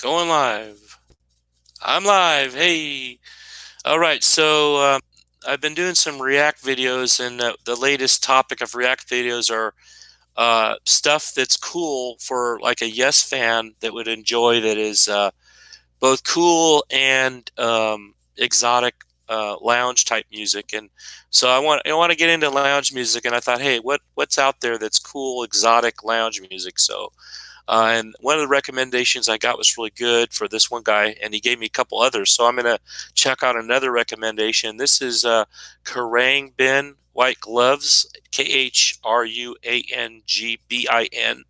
Going live. I'm live. Hey. All right. I've been doing some React videos, and the latest topic of React videos are stuff that's cool for like a Yes fan that would enjoy, that is both cool and exotic lounge type music. And so I want to get into lounge music, and I thought, hey, what's out there that's cool, exotic lounge music? And one of the recommendations I got was really good for this one guy, and he gave me a couple others. So I'm going to check out another recommendation. This is Khruangbin White Gloves, Khruangbin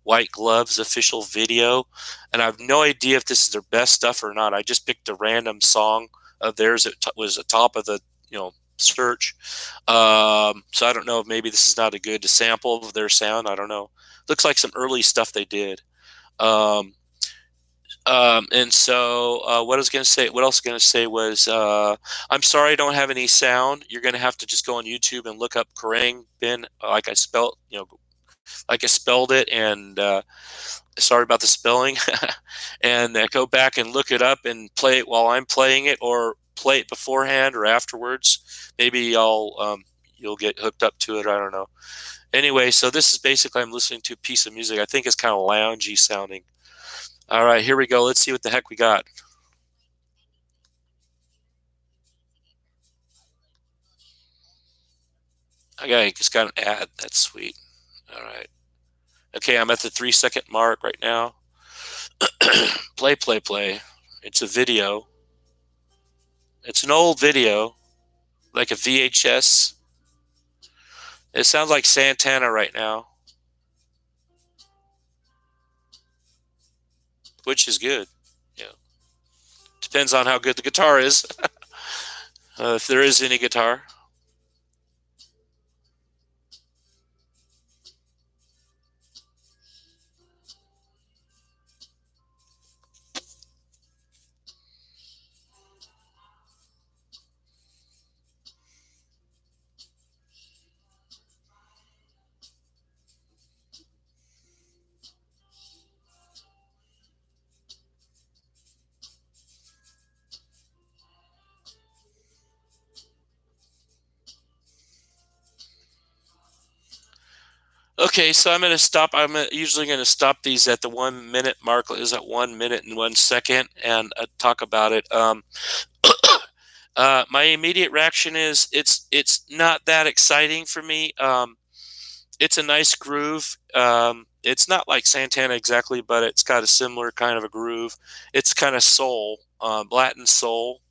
White Gloves official video. And I have no idea if this is their best stuff or not. I just picked a random song of theirs that was at the top of the search. So I don't know if maybe this is not a good sample of their sound. I don't know. Looks like some early stuff they did. Um, what I was going to say, what else I was going to say was, I'm sorry I don't have any sound. You're going to have to just go on YouTube and look up Kerrang bin, like I spelled it, and sorry about the spelling, and go back and look it up and play it while I'm playing it, or play it beforehand or afterwards. Maybe you'll get hooked up to it. I don't know. Anyway, so this is basically, I'm listening to a piece of music. I think it's kind of loungy sounding. All right, here we go. Let's see what the heck we got. Okay, just got an ad. That's sweet. All right. Okay, I'm at the 3 second mark right now. Play, play, play. It's a video. It's an old video, like a VHS. It sounds like Santana right now, which is good. Yeah, depends on how good the guitar is, if there is any guitar. Okay, so I'm going to stop. Usually going to stop these at the 1 minute mark. Is at 1 minute and 1 second, and talk about it. My immediate reaction is it's not that exciting for me. It's a nice groove. It's not like Santana exactly, but it's got a similar kind of a groove. It's kind of soul, Latin soul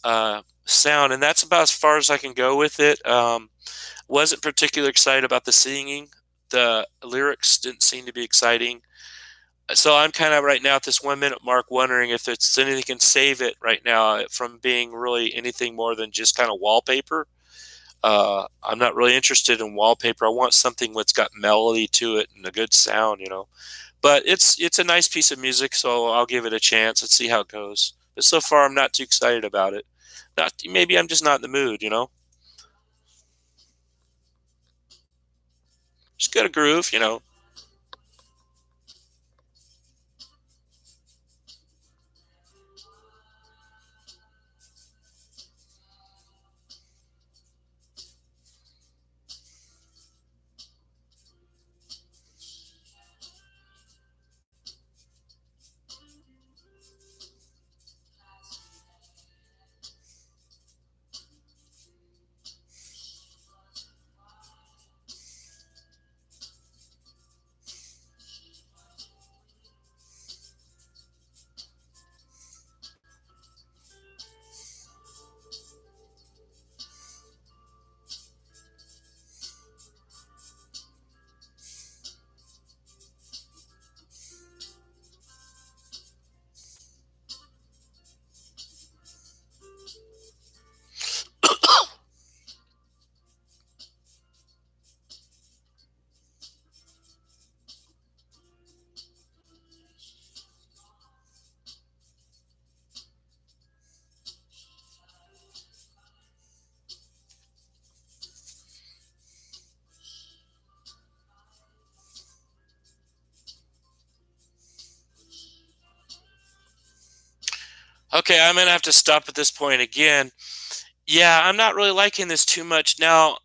sound, and that's about as far as I can go with it. Wasn't particularly excited about the singing. The lyrics didn't seem to be exciting. So I'm kind of right now at this 1 minute mark, wondering if it's anything can save it right now from being really anything more than just kind of wallpaper. I'm not really interested in wallpaper. I want something that's got melody to it and a good sound. But it's a nice piece of music, so I'll give it a chance and see how it goes. But so far, I'm not too excited about it. Not maybe I'm just not in the mood. Just got a groove. Okay, I'm gonna have to stop at this point again. Yeah, I'm not really liking this too much now.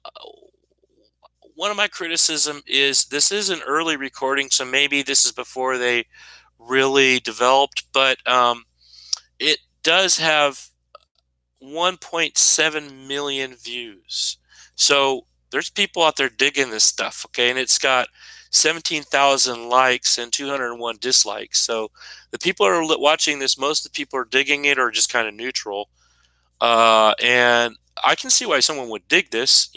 One of my criticism is this is an early recording, so maybe this is before they really developed, but it does have 1.7 million views. So there's people out there digging this stuff, okay? And it's got 17,000 likes and 201 dislikes. So the people are watching this, most of the people are digging it or just kind of neutral. And I can see why someone would dig this,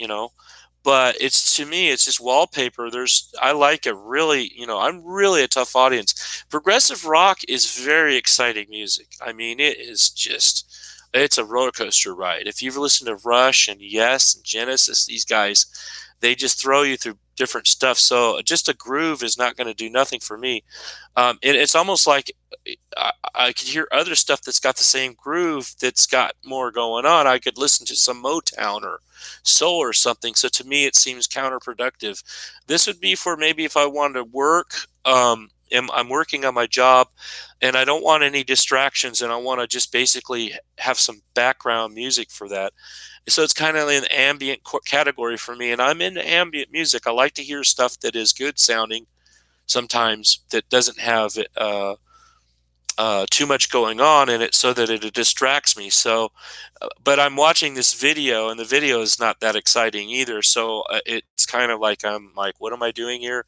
but it's to me, it's just wallpaper. I like it really, I'm really a tough audience. Progressive rock is very exciting music. I mean, it's a roller coaster ride. If you've listened to Rush and Yes and Genesis, these guys, they just throw you through different stuff. So just a groove is not going to do nothing for me. It's almost like I could hear other stuff that's got the same groove that's got more going on. I could listen to some Motown or soul or something. So to me, it seems counterproductive. This would be for maybe if I wanted to work. I'm working on my job, and I don't want any distractions, and I want to just basically have some background music for that. So it's kind of an ambient category for me, and I'm into ambient music. I like to hear stuff that is good sounding sometimes that doesn't have too much going on in it so that it distracts me. So, but I'm watching this video and the video is not that exciting either. So it's kind of like, I'm like, what am I doing here?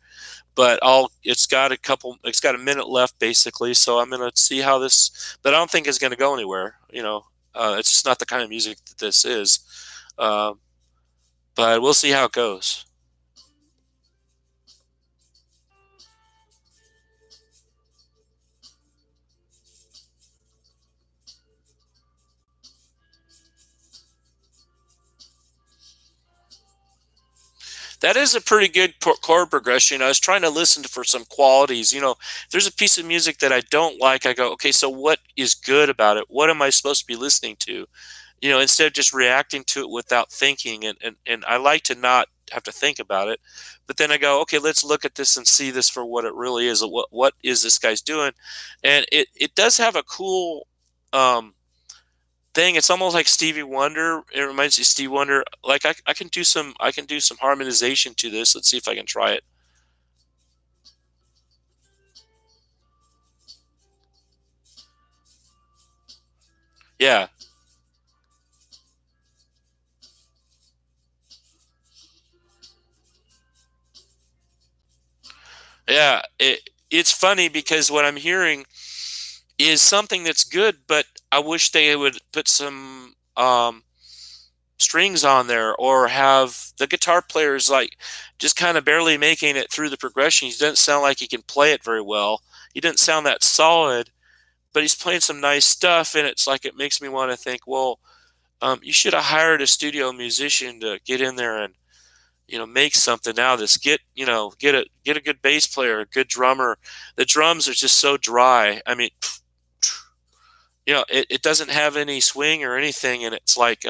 But it's got a minute left basically. So I'm going to see how this, but I don't think it's going to go anywhere. It's just not the kind of music that this is. Uh, but we'll see how it goes. That is a pretty good chord progression. I was trying to listen for some qualities. If there's a piece of music that I don't like, I go, okay, so what is good about it? What am I supposed to be listening to? Instead of just reacting to it without thinking. And I like to not have to think about it. But then I go, okay, let's look at this and see this for what it really is. What is this guy's doing? And it does have a cool thing. It's almost like Stevie Wonder. It reminds me of Stevie Wonder. Like I can do some harmonization to this. Let's see if I can try it. Yeah, yeah. It's funny because what I'm hearing is something that's good, but I wish they would put some strings on there or have the guitar players like just kind of barely making it through the progression. He doesn't sound like he can play it very well. He doesn't sound that solid, but he's playing some nice stuff, and it's like it makes me want to think, well, you should have hired a studio musician to get in there and make something out of this. Get a good bass player, a good drummer. The drums are just so dry. I mean, it doesn't have any swing or anything, and it's like,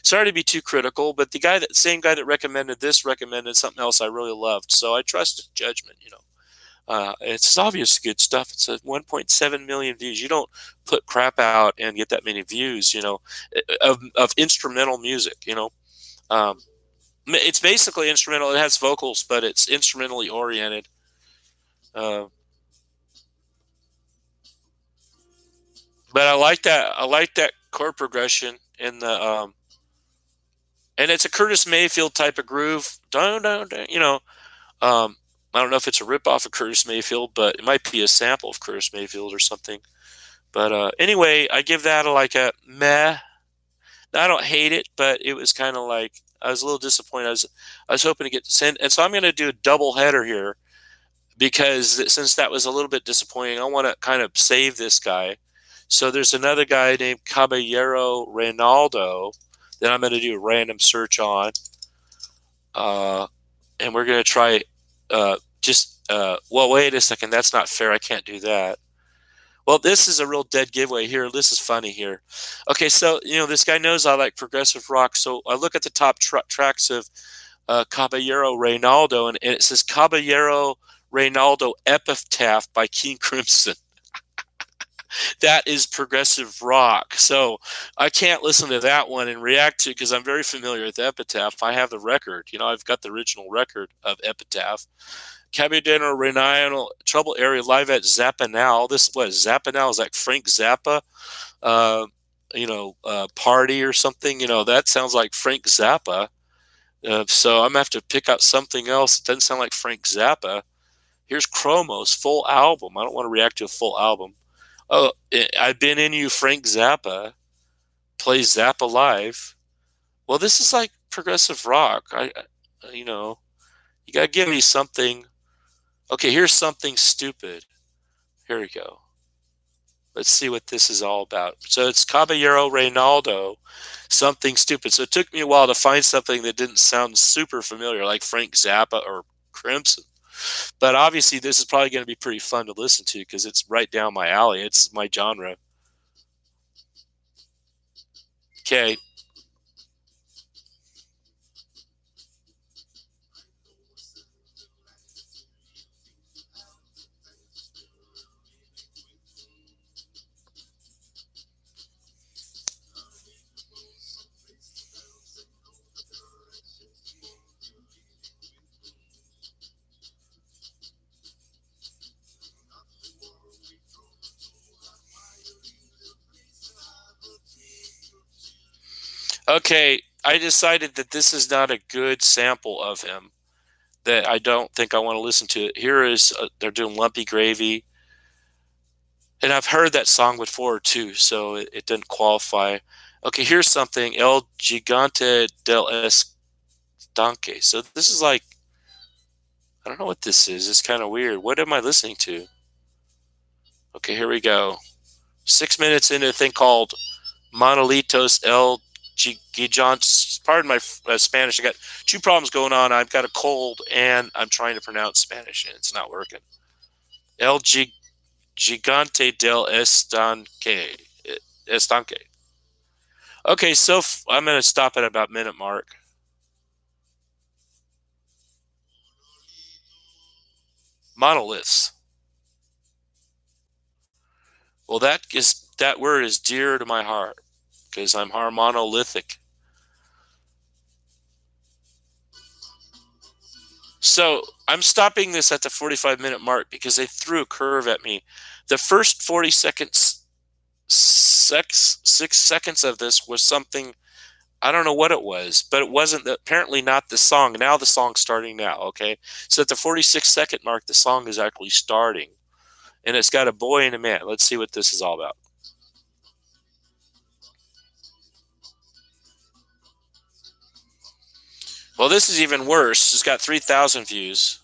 sorry to be too critical, but same guy that recommended this recommended something else I really loved, so I trust his judgment. It's obvious good stuff. It's a 1.7 million views. You don't put crap out and get that many views, of instrumental music. It's basically instrumental. It has vocals, but it's instrumentally oriented. Uh, but I like that. I like that chord progression in the and it's a Curtis Mayfield type of groove. I don't know if it's a rip off of Curtis Mayfield, but it might be a sample of Curtis Mayfield or something. But anyway, I give that like a meh. I don't hate it, but it was kind of like I was a little disappointed. I was hoping to get to send, and so I'm going to do a double header here because since that was a little bit disappointing, I want to kind of save this guy. So there's another guy named Caballero Reynaldo that I'm going to do a random search on, uh, and we're going to try well, wait a second, that's not fair. I can't do that. Well, this is a real dead giveaway here. This is funny here. Okay, so this guy knows I like progressive rock, so I look at the top tracks of Caballero Reynaldo, and it says Caballero Reynaldo Epitaph by King Crimson. That is progressive rock. So I can't listen to that one and react to, because I'm very familiar with Epitaph. I have the record. I've got the original record of Epitaph. Caballero Renal Trouble Area live at Zappa Now. This was Zappa Now is like Frank Zappa, uh, party or something. That sounds like Frank Zappa. So I'm gonna have to pick out something else. It doesn't sound like Frank Zappa. Here's Chromo's full album. I don't want to react to a full album. Oh, I've been in you, Frank Zappa. Plays Zappa live. Well, this is like progressive rock. You gotta give me something. Okay, here's something stupid. Here we go. Let's see what this is all about. So it's Caballero Reynaldo, something stupid. So it took me a while to find something that didn't sound super familiar, like Frank Zappa or Crimson. But obviously, this is probably going to be pretty fun to listen to because it's right down my alley. It's my genre. Okay. Okay, I decided that this is not a good sample of him, that I don't think I want to listen to it. Here is, they're doing Lumpy Gravy. And I've heard that song before too, so it didn't qualify. Okay, here's something, El Gigante del Estanque. So this is like, I don't know what this is. It's kind of weird. What am I listening to? Okay, here we go. 6 minutes into a thing called Monolitos El Gigantes. Pardon my Spanish. I got two problems going on. I've got a cold and I'm trying to pronounce Spanish and it's not working. El Gigante del Estanque. Estanque. Okay, so I'm going to stop at about minute mark. Monoliths. Well, that word is dear to my heart because I'm monolithic. So I'm stopping this at the 45-minute mark because they threw a curve at me. The first 40 seconds, 6 seconds of this was something, I don't know what it was, but it wasn't apparently not the song. Now the song's starting now, okay? So at the 46-second mark, the song is actually starting. And it's got a boy and a man. Let's see what this is all about. Well, this is even worse. It's got 3,000 views.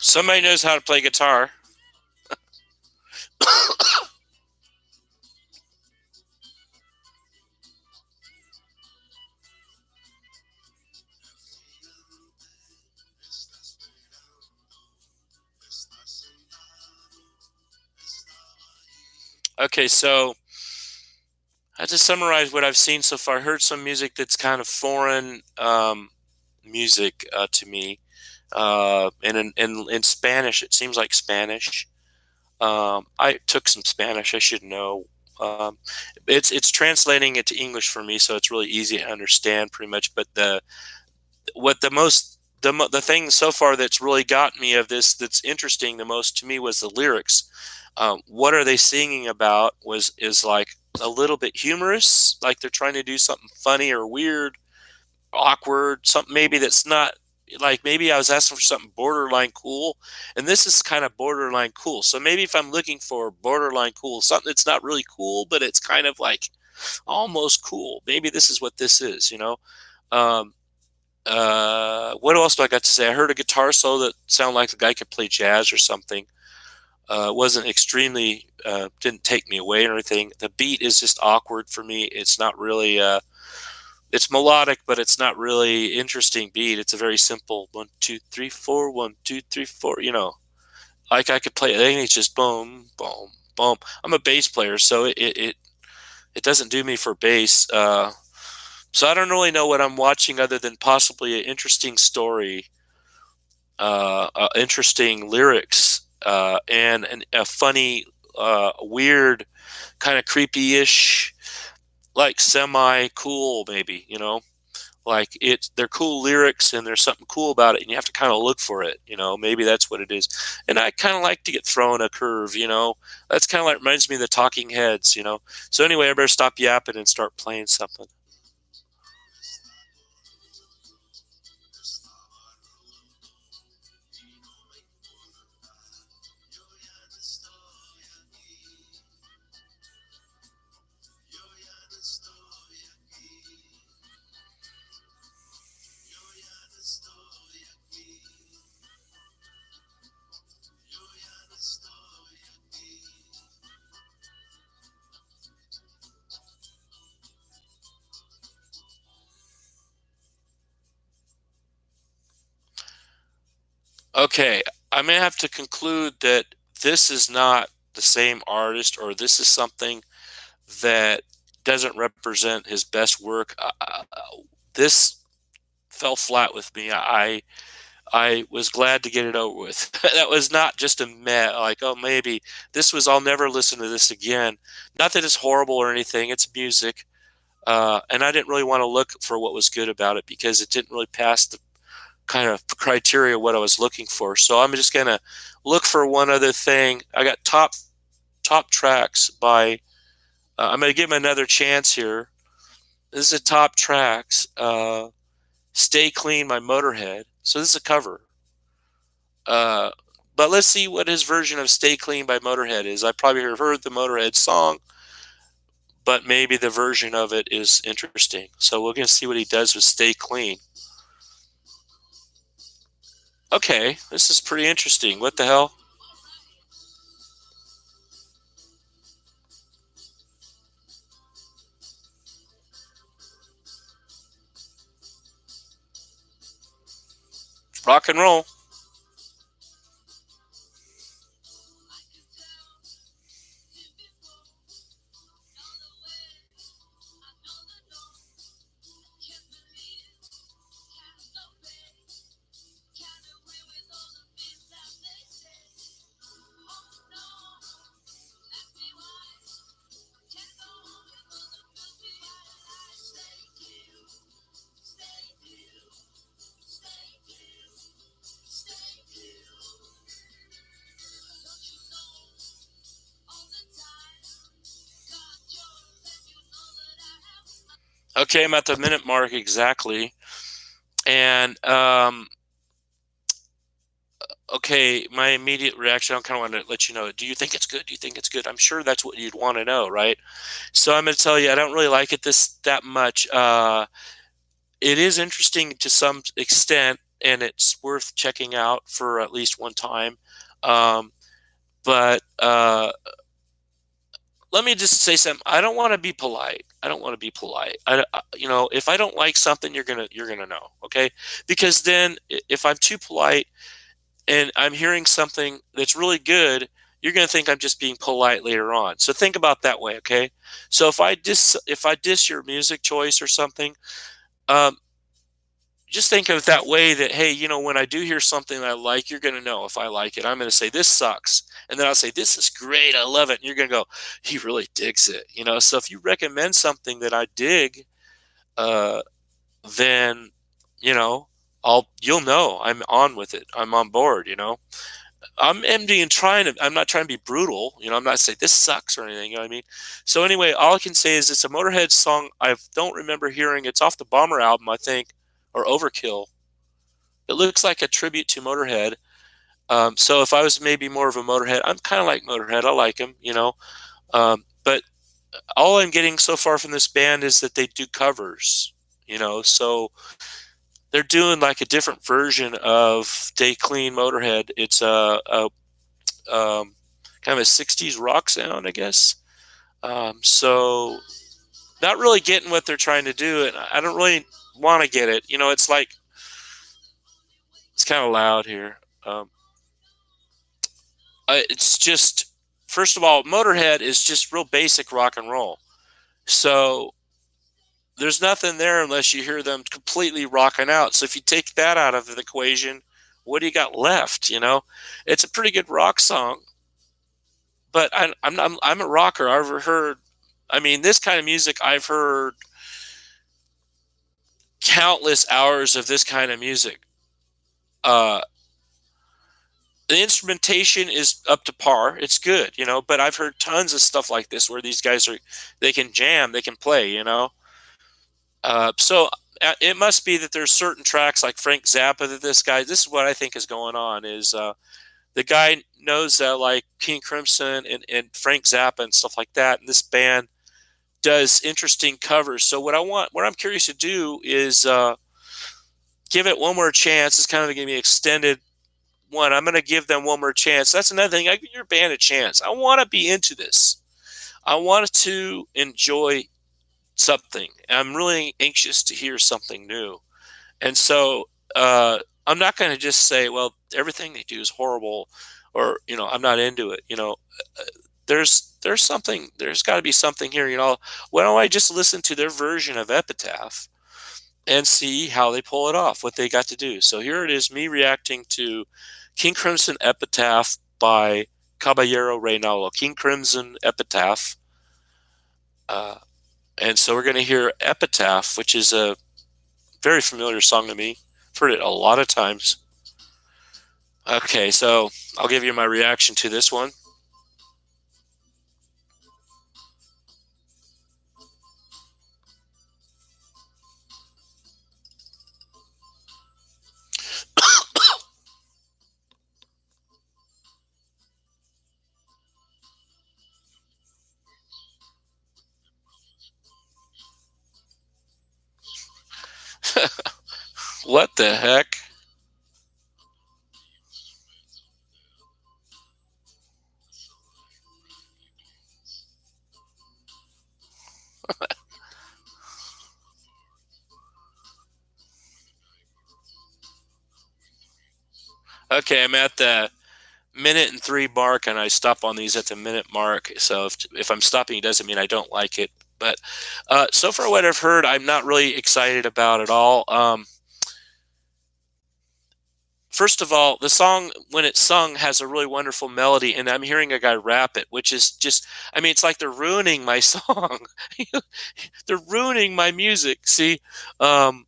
Somebody knows how to play guitar. Okay, so I have to summarize what I've seen so far. I heard some music that's kind of foreign music to me. And in Spanish, it seems like Spanish. I took some Spanish. I should know. It's translating it to English for me, so it's really easy to understand, pretty much. But the most the thing so far that's really got me of this that's interesting the most to me was the lyrics. What are they singing about was is like a little bit humorous, like they're trying to do something funny or weird, awkward, something maybe that's not, like maybe I was asking for something borderline cool, and this is kind of borderline cool. So maybe if I'm looking for borderline cool, something that's not really cool, but it's kind of like almost cool, maybe this is what this is, you know. Um, what else do I got to say? I heard a guitar solo that sounded like the guy could play jazz or something. Wasn't extremely, didn't take me away or anything. The beat is just awkward for me. It's not really, it's melodic, but it's not really interesting beat. It's a very simple 1 2 3 4, 1 2 3 4. You know, like I could play. I think it's just boom, boom, boom. I'm a bass player, so it doesn't do me for bass. So I don't really know what I'm watching other than possibly an interesting story, interesting lyrics, and a funny, weird, kind of creepy-ish, like semi-cool, maybe, you know, like they're cool lyrics and there's something cool about it, and you have to kind of look for it, you know. Maybe that's what it is. And I kind of like to get thrown a curve, you know. That's kind of like reminds me of the Talking Heads, you know. So anyway, I better stop yapping and start playing something. Okay, I may have to conclude that this is not the same artist, or this is something that doesn't represent his best work. This fell flat with me. I was glad to get it over with. That was not just a meh, like, oh, maybe this was, I'll never listen to this again. Not that it's horrible or anything, it's music. And I didn't really want to look for what was good about it because it didn't really pass the kind of criteria what I was looking for. So I'm just gonna look for one other thing. I got top tracks by. I'm gonna give him another chance here. This is a top tracks. Stay Clean by Motorhead. So this is a cover. Uh, but let's see what his version of Stay Clean by Motorhead is. I probably have heard the Motorhead song, but maybe the version of it is interesting. So we're gonna see what he does with Stay Clean. Okay, this is pretty interesting. What the hell? Rock and roll. Okay, I'm at the minute mark exactly. And okay, my immediate reaction, I kind of want to let you know, do you think it's good? Do you think it's good? I'm sure that's what you'd want to know, right? So I'm going to tell you, I don't really like it that much. It is interesting to some extent, and it's worth checking out for at least one time. Um, but let me just say something. I don't want to be polite. I don't want to be polite. You know, if I don't like something, you're gonna know, okay? Because then, if I'm too polite and I'm hearing something that's really good, you're gonna think I'm just being polite later on. So think about that way, okay? So if I diss your music choice or something, um, just think of it that way, that hey, you know, when I do hear something that I like, you're going to know if I like it. I'm going to say this sucks, and then I'll say this is great, I love it, and you're going to go, he really digs it, you know. So if you recommend something that I dig, uh then, you know, you'll know I'm on with it. I'm on board, you know. I'm not trying to be brutal, you know. I'm not saying this sucks or anything, you know what I mean? So anyway, all I can say is it's a Motorhead song. I don't remember hearing. It's off the Bomber album, I think, or Overkill. It looks like a tribute to Motorhead. So if I was maybe more of a Motorhead, I'm kind of like Motorhead. I like him, you know. But all I'm getting so far from this band is that they do covers, you know. So they're doing like a different version of "Stay Clean" Motorhead. It's kind of a '60s rock sound, I guess. So not really getting what they're trying to do, and I don't really want to get it. You know, it's like it's kind of loud here. It's just, first of all, Motorhead is just real basic rock and roll. So there's nothing there unless you hear them completely rocking out. So if you take that out of the equation, what do you got left? You know, it's a pretty good rock song, but I'm a rocker. I've heard, I mean, this kind of music. I've heard countless hours of this kind of music. Uh, the instrumentation is up to par. It's good, you know. But I've heard tons of stuff like this where these guys are, they can jam, they can play, you know. So it must be that there's certain tracks like Frank Zappa that this guy. This is what I think is going on. Is the guy knows that like King Crimson and Frank Zappa and stuff like that, and this band does interesting covers. So what I'm curious to do is give it one more chance. It's kind of going to be extended one. I'm going to give them one more chance. That's another thing. I give your band a chance. I want to be into this. I want to enjoy something. I'm really anxious to hear something new. And so I'm not going to just say, well, everything they do is horrible, or you know, I'm not into it. You know, there's something. There's got to be something here. You know, why don't I just listen to their version of Epitaph and see how they pull it off, what they got to do. So here it is, me reacting to King Crimson Epitaph by Caballero Reynaldo. King Crimson Epitaph. Uh, and so we're going to hear Epitaph, which is a very familiar song to me. I've heard it a lot of times. Okay, so I'll give you my reaction to this one. What the heck? Okay, I'm at the minute and 3 mark, and I stop on these at the minute mark. So if I'm stopping, it doesn't mean I don't like it. But so far, what I've heard, I'm not really excited about at all. First of all, the song, when it's sung, has a really wonderful melody, and I'm hearing a guy rap it, which is just, I mean, it's like they're ruining my song. They're ruining my music. See, um,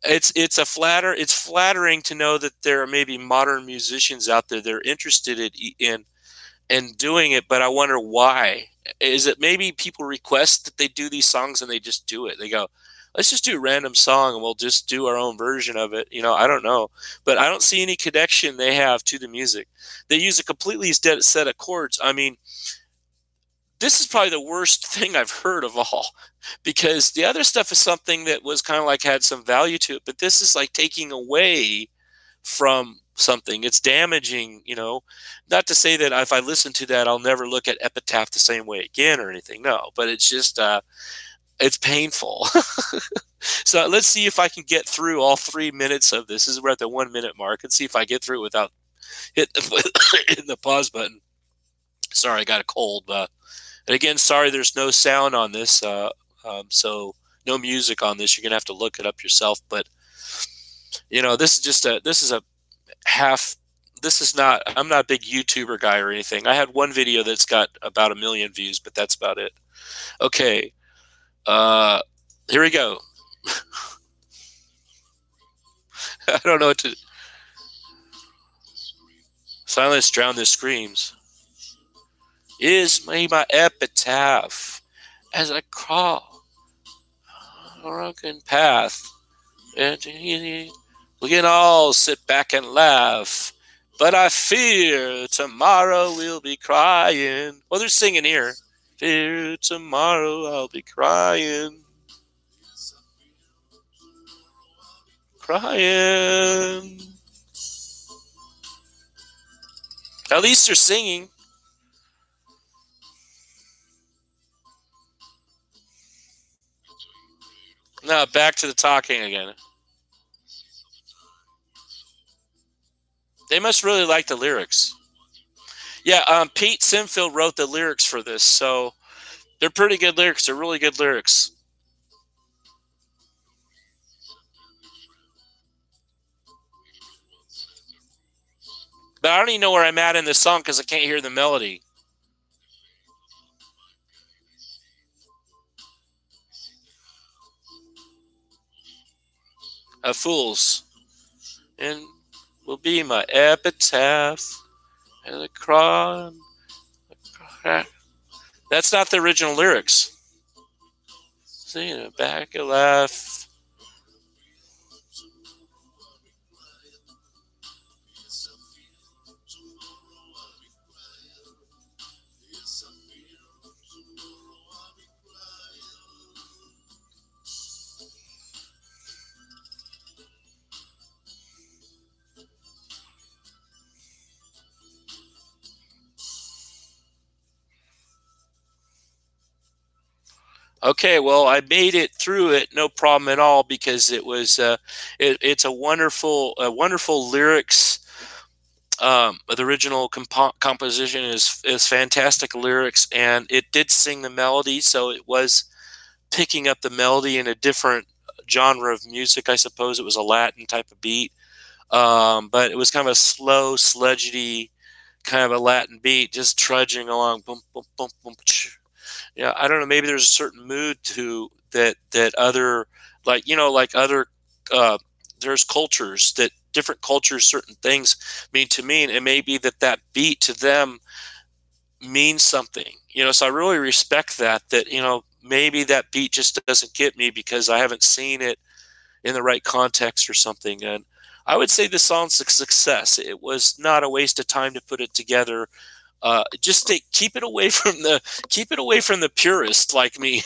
it's flattering to know that there are maybe modern musicians out there that are interested in doing it, but I wonder why. Is it maybe people request that they do these songs and they just do it? They go, let's just do a random song and we'll just do our own version of it. You know, I don't know, but I don't see any connection they have to the music. They use a completely dead set of chords. I mean, this is probably the worst thing I've heard of all, because the other stuff is something that was kind of like had some value to it, but this is like taking away from something. It's damaging, you know. Not to say that if I listen to that, I'll never look at Epitaph the same way again or anything. No, but it's just it's painful. So let's see if I can get through all 3 minutes of this. We're at the 1 minute mark. Let's see if I get through without hitting the pause button. Sorry, I got a cold. And again, sorry, there's no sound on this. So no music on this. You're gonna have to look it up yourself. But you know, this is a half. This is not. I'm not a big YouTuber guy or anything. I had one video that's got about 1 million views, but that's about it. Okay, uh, here we go. I don't know what to. Silence drown the screams. Is my epitaph as I crawl a broken path. And we can all sit back and laugh. But I fear tomorrow we'll be crying. Well, they're singing here. Fear tomorrow I'll be crying. Crying. At least they're singing. Now back to the talking again. They must really like the lyrics. Yeah, Pete Sinfield wrote the lyrics for this, so they're pretty good lyrics. They're really good lyrics. But I don't even know where I'm at in this song because I can't hear the melody. Fools. And will be my epitaph. And the cry. That's not the original lyrics. Singing it back and laugh. Okay, well, I made it through it, no problem at all, because it was it's a wonderful lyrics. The original composition is fantastic lyrics, and it did sing the melody, so it was picking up the melody in a different genre of music. I suppose it was a Latin type of beat, but it was kind of a slow, sludgy kind of a Latin beat, just trudging along. Boom, boom, boom, boom. Yeah, I don't know. Maybe there's a certain mood to that other, like, like other. There's cultures that different cultures certain things mean to me, and it may be that beat to them means something. So I really respect that maybe that beat just doesn't get me because I haven't seen it in the right context or something. And I would say this song's a success. It was not a waste of time to put it together. Just keep it away from the purist like me.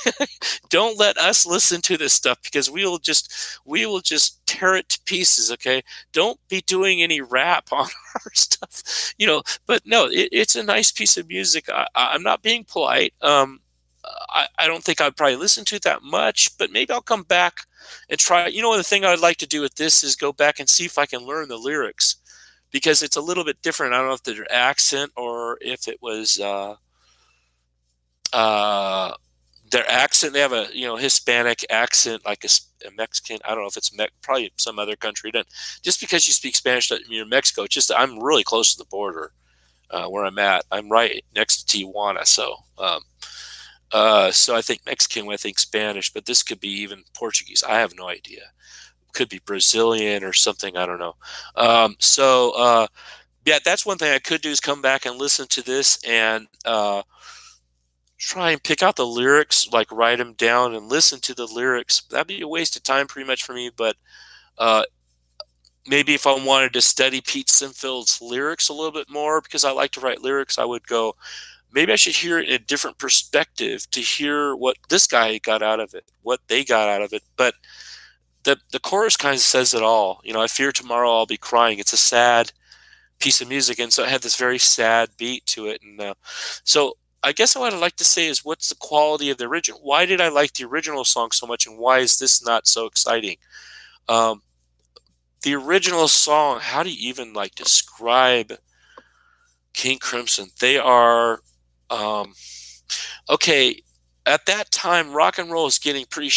Don't let us listen to this stuff because we will just tear it to pieces. Okay, don't be doing any rap on our stuff. But no, it's a nice piece of music. I'm not being polite. I don't think I'd probably listen to it that much, but maybe I'll come back and try. The thing I'd like to do with this is go back and see if I can learn the lyrics because it's a little bit different. I don't know if their accent or if it was uh, their accent. They have a Hispanic accent, like a Mexican. I don't know if it's probably some other country. Just because you speak Spanish doesn't mean you're Mexico. It's just I'm really close to the border where I'm at. I'm right next to Tijuana, so I think Mexican, I think Spanish, but this could be even Portuguese. I have no idea. Could be Brazilian or something. I don't know. Yeah, that's one thing I could do is come back and listen to this and try and pick out the lyrics, like write them down and listen to the lyrics. That'd be a waste of time pretty much for me, but uh, maybe if I wanted to study Pete Sinfield's lyrics a little bit more, because I like to write lyrics, I would go, maybe I should hear it in a different perspective to hear what this guy got out of it, what they got out of it. But the chorus kind of says it all. I fear tomorrow I'll be crying. It's a sad piece of music, and so it had this very sad beat to it. And so I guess what I'd like to say is, what's the quality of the original? Why did I like the original song so much, and why is this not so exciting? Um, the original song, how do you even like describe King Crimson? They are um, okay. At that time, rock and roll is getting pretty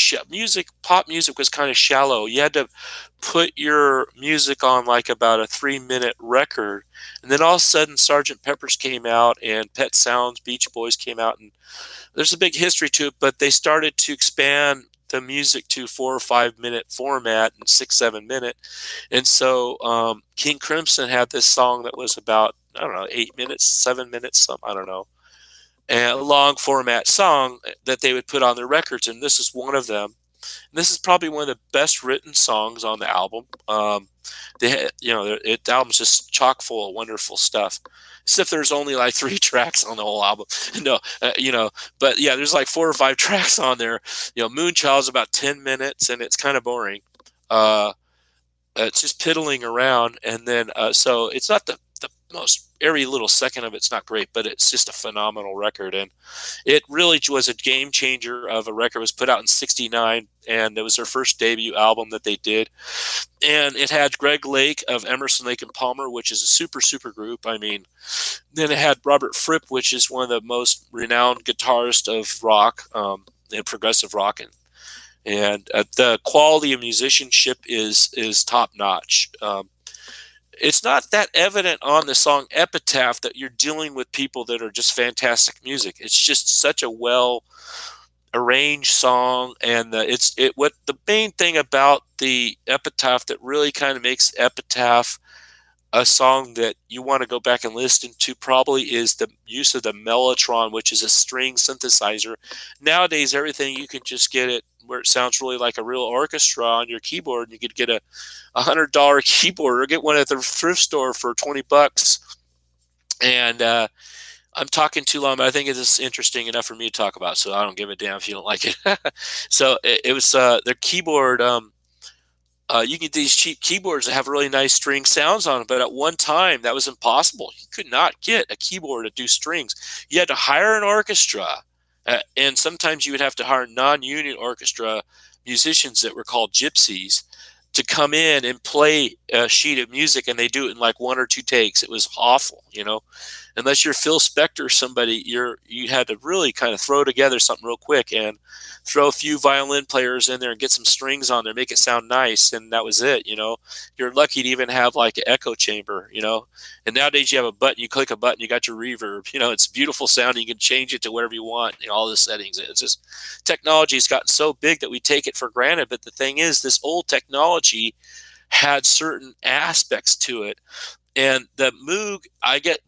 pop music was kind of shallow. You had to put your music on like about a 3-minute record, and then all of a sudden, Sergeant Pepper's came out, and Pet Sounds, Beach Boys came out, and there's a big history to it. But they started to expand the music to 4 or 5 minute format and 6, 7 minute. And so King Crimson had this song that was about, I don't know, 8 minutes, 7 minutes, some, I don't know, and a long format song that they would put on their records. And this is one of them. And this is probably one of the best written songs on the album. The album's just chock full of wonderful stuff. Except there's only like 3 tracks on the whole album. No, but yeah, there's like 4 or 5 tracks on there. Moonchild's about 10 minutes, and it's kind of boring. It's just piddling around, and then so it's not the most, every little second of it's not great, but it's just a phenomenal record, and it really was a game changer of a record. It was put out in '69, and it was their first debut album that they did, and it had Greg Lake of Emerson, Lake and Palmer, which is a super group. I mean, then it had Robert Fripp, which is one of the most renowned guitarists of rock and progressive rock, and the quality of musicianship is top notch. It's not that evident on the song Epitaph that you're dealing with people that are just fantastic music. It's just such a well arranged song, and what the main thing about the Epitaph that really kind of makes Epitaph a song that you want to go back and listen to probably is the use of the mellotron, which is a string synthesizer. Nowadays, everything you can just get it where it sounds really like a real orchestra on your keyboard. You could get a $100 keyboard or get one at the thrift store for $20. And I'm talking too long, but I think it is interesting enough for me to talk about, so I don't give a damn if you don't like it. So it was their keyboard. You get these cheap keyboards that have really nice string sounds on them, but at one time that was impossible. You could not get a keyboard to do strings. You had to hire an orchestra, and sometimes you would have to hire non-union orchestra musicians that were called gypsies to come in and play a sheet of music, and they do it in like 1 or 2 takes. It was awful, unless you're Phil Spector or somebody, you had to really kind of throw together something real quick and throw a few violin players in there and get some strings on there, make it sound nice, and that was it. You're lucky to even have like an echo chamber, and nowadays you have a button, you click a button, you got your reverb, it's beautiful sound, you can change it to whatever you want, all the settings. It's just, technology has gotten so big that we take it for granted, but the thing is, this old technology had certain aspects to it. And the Moog,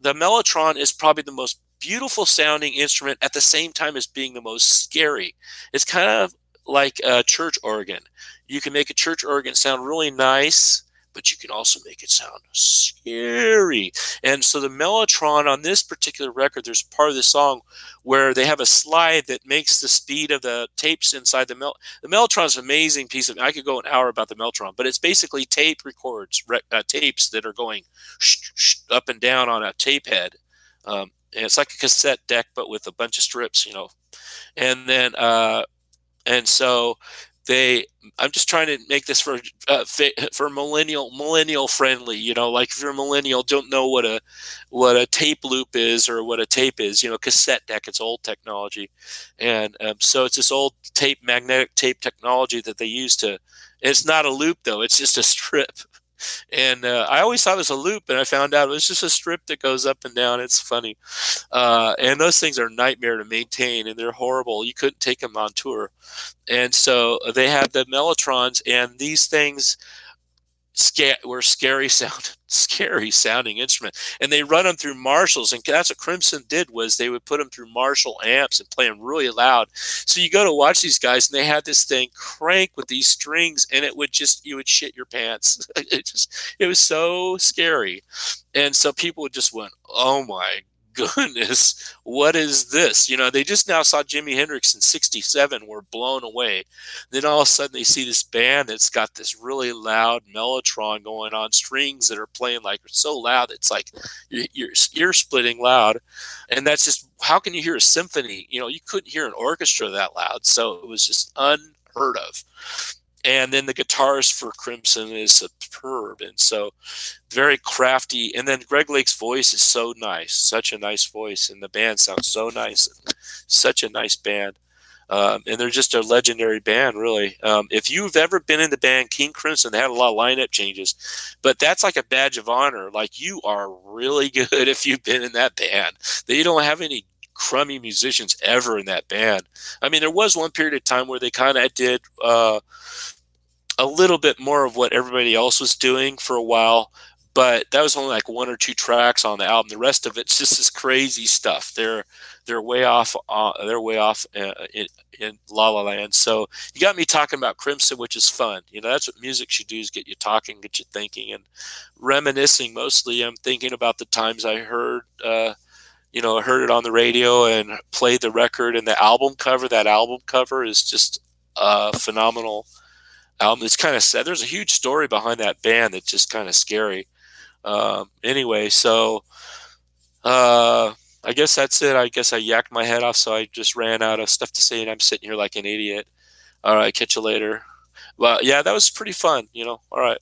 the mellotron is probably the most beautiful sounding instrument at the same time as being the most scary. It's kind of like a church organ. You can make a church organ sound really nice, but you can also make it sound scary. And so the mellotron on this particular record, there's a part of the song where they have a slide that makes the speed of the tapes inside the mellotron is an amazing piece of, I could go an hour about the mellotron, but it's basically tape records, tapes that are going up and down on a tape head. And it's like a cassette deck, but with a bunch of strips, and then, and so I'm just trying to make this for millennial friendly, like if you're a millennial, don't know what a tape loop is or what a tape is, cassette deck, it's old technology. And so it's this old magnetic tape technology that they use it's not a loop though, it's just a strip. And I always thought it was a loop, and I found out it was just a strip that goes up and down. It's funny. And those things are a nightmare to maintain, and they're horrible. You couldn't take them on tour. And so they had the mellotrons, and these things were scary sounding instrument, and they run them through Marshalls, and that's what Crimson did, was they would put them through Marshall amps and play them really loud. So you go to watch these guys, and they had this thing crank with these strings, and you would shit your pants. It was so scary. And so people just went, oh my goodness, what is this? They just now saw Jimi Hendrix in '67, were blown away. Then all of a sudden they see this band that's got this really loud mellotron going on, strings that are playing like so loud it's like you're ear splitting loud. And that's just, how can you hear a symphony? You couldn't hear an orchestra that loud. So it was just unheard of. And then the guitarist for Crimson is superb, and so very crafty. And then Greg Lake's voice is so nice, such a nice voice, and the band sounds so nice, such a nice band. And they're just a legendary band, really. If you've ever been in the band King Crimson, they had a lot of lineup changes, but that's like a badge of honor. Like, you are really good if you've been in that band. They don't have any crummy musicians ever in that band. I mean, there was one period of time where they kind of did a little bit more of what everybody else was doing for a while, but that was only like one or two tracks on the album. The rest of it's just this crazy stuff. They're way off. They're way off in La La Land. So you got me talking about Crimson, which is fun. You know, that's what music should do: is get you talking, get you thinking, and reminiscing. Mostly, I'm thinking about the times I heard. I heard it on the radio and played the record, and the album cover. That album cover is just phenomenal album. It's kind of sad. There's a huge story behind that band that's just kind of scary. Anyway, so uh, I guess that's it. I guess I yacked my head off, so I just ran out of stuff to say, and I'm sitting here like an idiot. All right, catch you later. Well, yeah, that was pretty fun. All right.